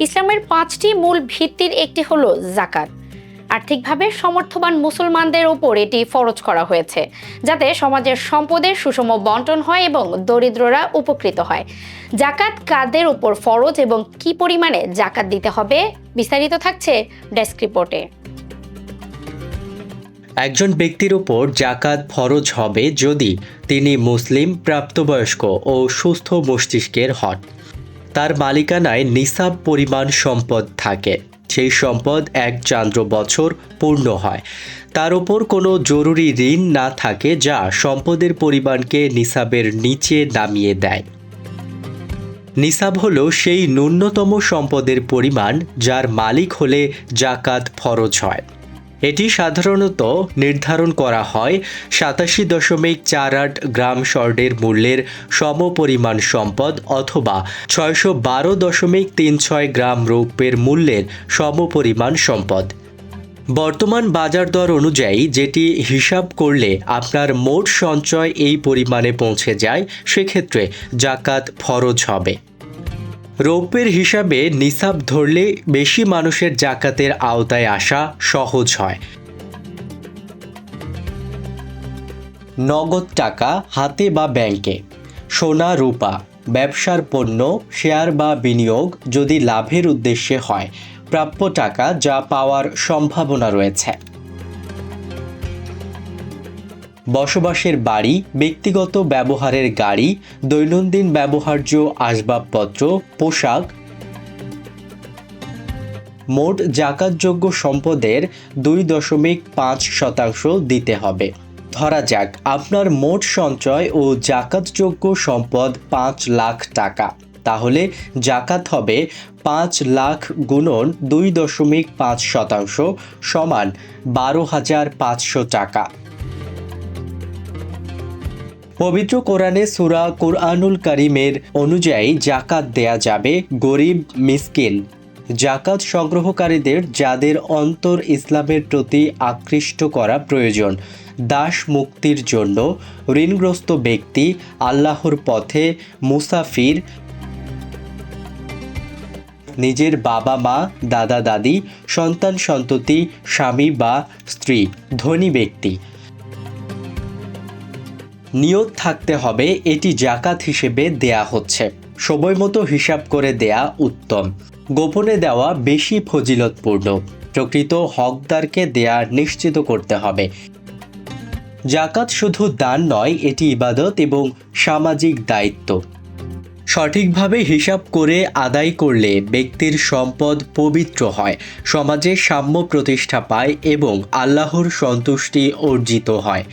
ইসলামের 5টি মূল ভিত্তির একটি হলো যাকাত। আর্থিকভাবে সমর্থবান মুসলমানদের উপর এটি ফরজ করা হয়েছে, যাতে সমাজের সম্পদের সুষম বন্টন হয় এবং দরিদ্ররা উপকৃত হয়। যাকাত কাদের উপর ফরজ এবং কি পরিমাণে যাকাত দিতে হবে, বিস্তারিত থাকছে ডেস্ক রিপোর্টে। একজন ব্যক্তির উপর যাকাত ফরজ হবে যদি তিনি মুসলিম, প্রাপ্তবয়স্ক ও সুস্থ মস্তিষ্কের হন। তার মালিকানায় নিসাব পরিমাণ সম্পদ থাকে, সেই সম্পদ 1 চান্দ্র বছর পূর্ণ হয়, তার উপর কোনো জরুরি ঋণ না থাকে যা সম্পদের পরিমাণকে নিসাবের নিচে নামিয়ে দেয়। নিসাব হলো সেই ন্যূনতম সম্পদের পরিমাণ যার মালিক হলে যাকাত ফরজ হয়। এটি সাধারণত নির্ধারণ করা হয় 87.48 গ্রাম স্বর্ণের মূল্যের সমপরিমাণ সম্পদ অথবা 612.36 গ্রাম রৌপ্যের মূল্যের সমপরিমাণ সম্পদ। বর্তমান বাজার দর অনুযায়ী যেটি হিসাব করলে আপনার মোট সঞ্চয় এই পরিমাণে পৌঁছে যায়, সেক্ষেত্রে যাকাত ফরজ হবে। রৌপ্যের হিসাবে নিসাব ধরলে বেশি মানুষের যাকাতের আওতায় আসা সহজ হয়। নগদ টাকা হাতে বা ব্যাংকে, সোনা, রূপা, ব্যবসার পণ্য, শেয়ার বা বিনিয়োগ যদি লাভের উদ্দেশ্যে হয়, প্রাপ্য টাকা যা পাওয়ার সম্ভাবনা রয়েছে। বসবাসের বাড়ি, ব্যক্তিগত ব্যবহারের গাড়ি, দৈনন্দিন ব্যবহার্য আসবাবপত্র, পোশাক। মোট যাকাতযোগ্য সম্পদের 2.5% দিতে হবে। ধরা যাক আপনার মোট সঞ্চয় ও যাকাতযোগ্য সম্পদ 5 লাখ টাকা, তাহলে যাকাত হবে 5 লাখ গুণন 2.5% সমান 12,500 টাকা। পবিত্র কোরআনে সূরা কুরআনুল কারীমের অনুযায়ী যাকাত দেয়া যাবে গরিব, মিসকিন, যাকাত সংগ্রহকারীদের যাদের অন্তর ইসলামের প্রতি আকৃষ্ট করা প্রয়োজন, দাস মুক্তির জন্য, ঋণগ্রস্ত ব্যক্তি, আল্লাহর পথে, মুসাফির, নিজের বাবা মা, দাদা দাদি, সন্তান সন্ততি, স্বামী বা স্ত্রী, ধনী ব্যক্তি। নিয়ত থাকতে হবে এটি যাকাত হিসেবে দেয়া হচ্ছে। সময়মতো হিসাব করে দেয়া উত্তম। গোপনে দেওয়া বেশি ফজিলতপূর্ণ। প্রকৃত হকদারকে দেয়া নিশ্চিত করতে হবে। যাকাত শুধু দান নয়, এটি ইবাদত এবং সামাজিক দায়িত্ব। সঠিকভাবে হিসাব করে আদায় করলে ব্যক্তির সম্পদ পবিত্র হয়, সমাজে সাম্য প্রতিষ্ঠা পায় এবং আল্লাহর সন্তুষ্টি অর্জিত হয়।